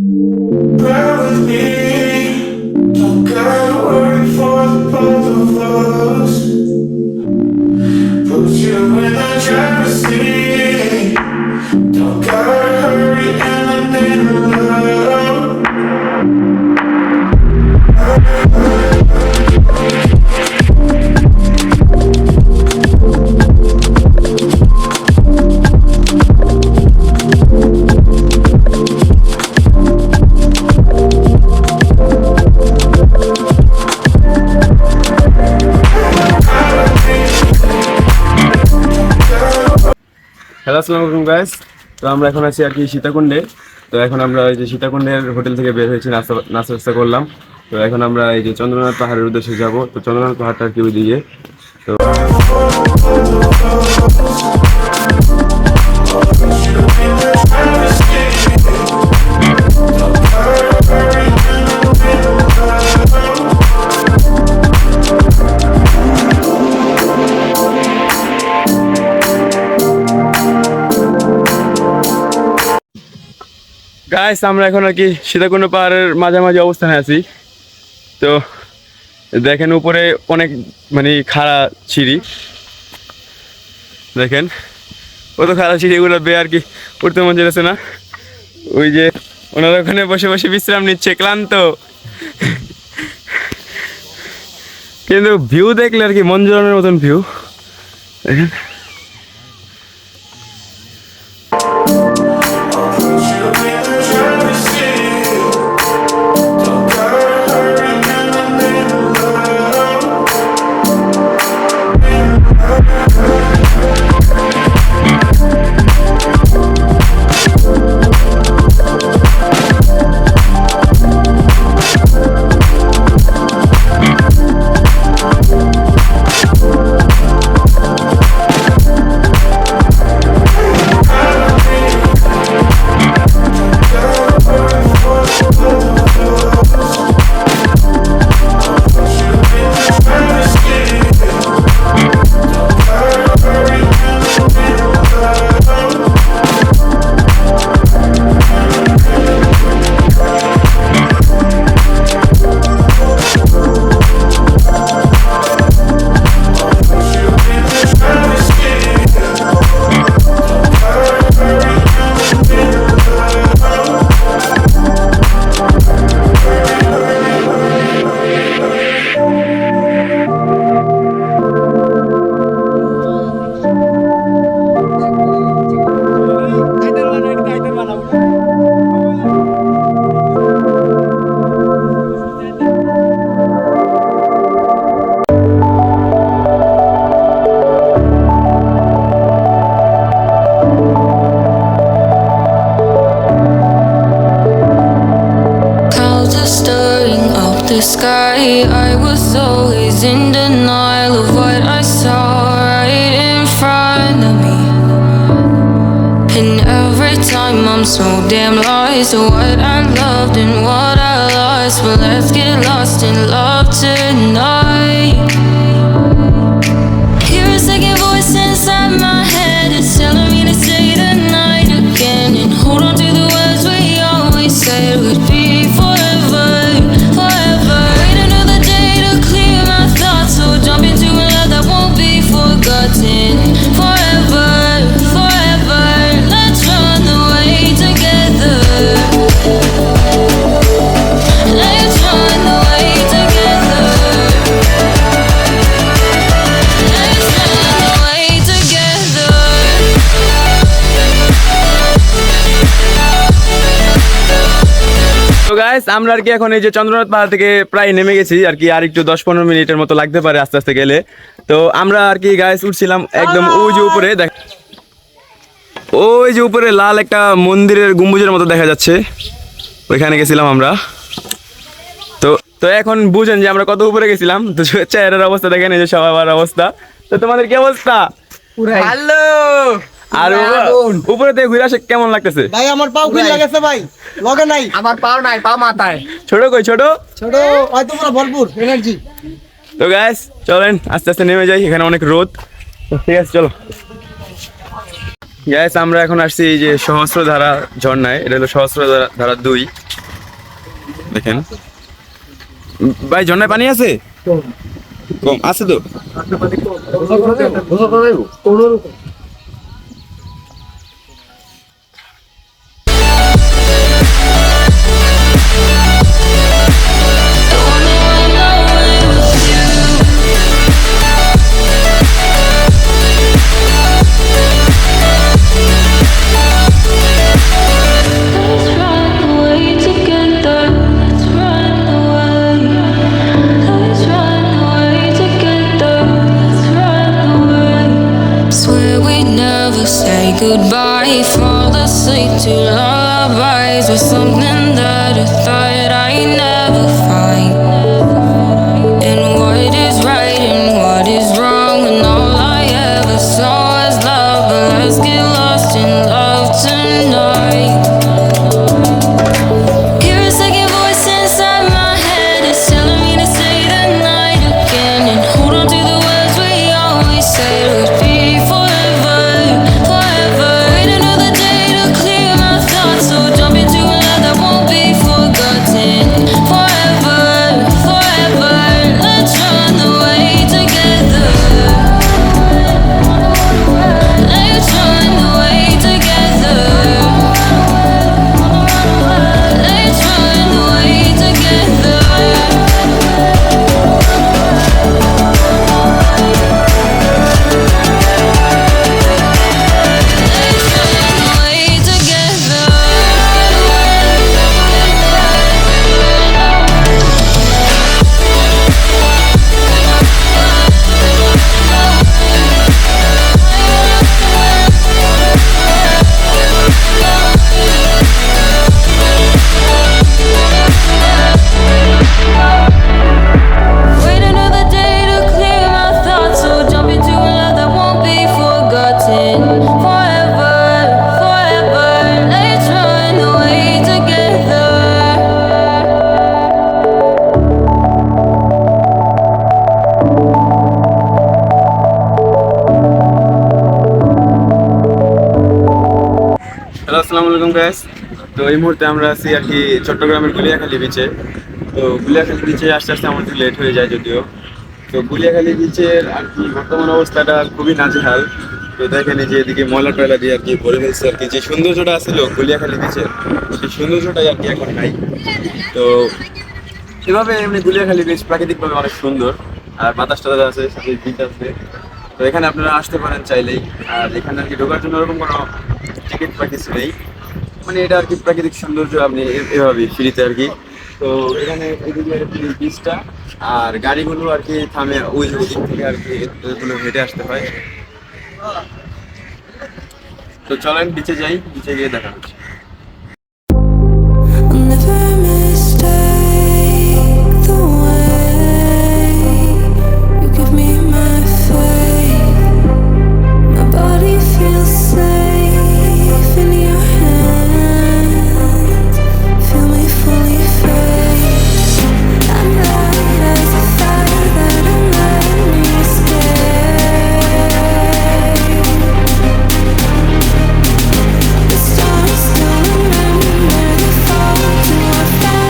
Bear with me, don't gotta worry for the both of us. Put you in the driver's seat, don't gotta hurry in the name of love. Hello আসসালামু আলাইকুম guys. তো আমরা এখন আছি আর কি সীতাকুণ্ডে। তো এখন আমরা এই যে সীতাকুণ্ডের হোটেল থেকে বের হয়েছি, নাস্তা করলাম। তো এখন আমরা এই যে চন্দ্রনাথ পাহাড়ের উদ্দেশ্যে যাব। তো চন্দ্রনাথ পাহাড়টা আর কি ওইদিকে। তো গাইস আমরা এখন আর কি সীতাকুণ্ড পাহাড়ের মাঝামাঝি অবস্থানে আছি। তো দেখেন উপরে অনেক মানে খাড়া সিঁড়ি, দেখেন কত খাড়া সিঁড়ি, এগুলো বেয়ে আর কি উঠতে মন চাইছে না। ওই যে ওনারা ওখানে বসে বসে বিশ্রাম নিচ্ছে, ক্লান্ত, কিন্তু ভিউ দেখলে আর কি মন জোড়ানোর মতন ভিউ দেখেন। The sky, I was always in denial of what I saw right in front of me. And every time I'm so damn lost to what I loved and what I lost. But let's get lost in love tonight. Hear a second voice inside my head, it's telling me to stay the night again and hold on to the words we always said would be forever. Forever, forever, let's run away together. Let's run away together. Let's run away together. তো guys আমরা আর কি এখন এই যে চন্দ্রনাথ পাহাড় থেকে প্রায় নেমে গেছি আর কি, আর একটু 10-15 মিনিটের মতো লাগতে পারে আস্তে আস্তে গেলে। তো আমরা আর কি গাইস উঠছিলাম একদম ওই যে উপরে, দেখ ওই যে উপরে লাল একটা মন্দিরের গম্বুজের মতো দেখা যাচ্ছে, ওইখানে গেছিলাম আমরা। তো তো এখন বুঝেন যে আমরা কত উপরে গেছিলাম। তো চেহারার অবস্থা দেখেন, এই যে সবার অবস্থা। তো তোমাদের কি অবস্থা? হ্যালো, আর উপরে থেকে ঘুরে আসে কেমন লাগতেছে? ভাই আমার পাও কি লাগেছে ভাই, লগে নাই, আমার পাও নাই, পাও মাথায়। ছোট কই ছোট ছোট হয়তো পুরো ভরপুর এনার্জি। তো গাইস চলেন আস্তে আস্তে নেমে যাই, এখানে অনেক রোদ। তো ঠিক আছে চলো। গ্যাস আমরা এখন আসছি এই যে সহস্রধারা ঝর্ণায়, এটা হলো সহস্রধারা 2। দেখেন ভাই, ঝর্ণায় পানি আছে? কম আছে তো। Let's run away together. Let's run away. Let's run away together. Let's run away. Swear we never say goodbye. Fall asleep to lullabies with something that I thought I'd never find. And what is right and what is wrong, and all I ever saw was love. But let's get lost in love tonight. Hear a second voice inside my head. It's telling me to say the night again and hold on to the words we always said would be forever, forever. Wait another day to clear my thoughts, so jump into a love that won't be forgotten. Forever, forever. Let's run away together. Let's run away together. Let's run away together. Let's run away together. Wait another day to clear my thoughts, so jump into a love that won't be forgotten. Forever, forever. Let's run away together. Hello, আসসালামু আলাইকুম guys. তো এই মুহূর্তে আমরা আছি আর কি চট্টগ্রামের গুলিয়াখালী বিচে। তো গুলিয়াখালী বিচে আস্তে আস্তে আমাদের লেট হয়ে যায় যদিও। তো গুলিয়াখালী বিচের আর কি বর্তমান অবস্থাটা খুবই নাজেহাল। তো দেখেন এই যে এদিকে ময়লা টয়লা দিয়ে আর কি ভরে ফেলছে আর কি। যে সৌন্দর্যটা ছিল গুলিয়াখালী বিচের, সেই সৌন্দর্যটাই আর কি এখন নাই। তো এভাবে এমনি গুলিয়াখালী বিচ প্রাকৃতিকভাবে অনেক সুন্দর, আর বাতাস টাতাস আছে, সাথে বিচ আছে। তো এখানে আপনারা আসতে পারেন চাইলেই। আর এখানে আর কি ঢোকার জন্য ওরকম কোনো টিকিট বা কিছু নেই, মানে এটা আর কি প্রাকৃতিক সৌন্দর্য আপনি এভাবেই ফ্রিতে আর কি। তো এখানে এদিকে বিচটা, আর গাড়িগুলো আর কি থামে ওই যে ওদিক থেকে আর কি, এগুলো হেঁটে আসতে হয়। তো চলেন বিচে যাই, বিচে গিয়ে দেখা হচ্ছে।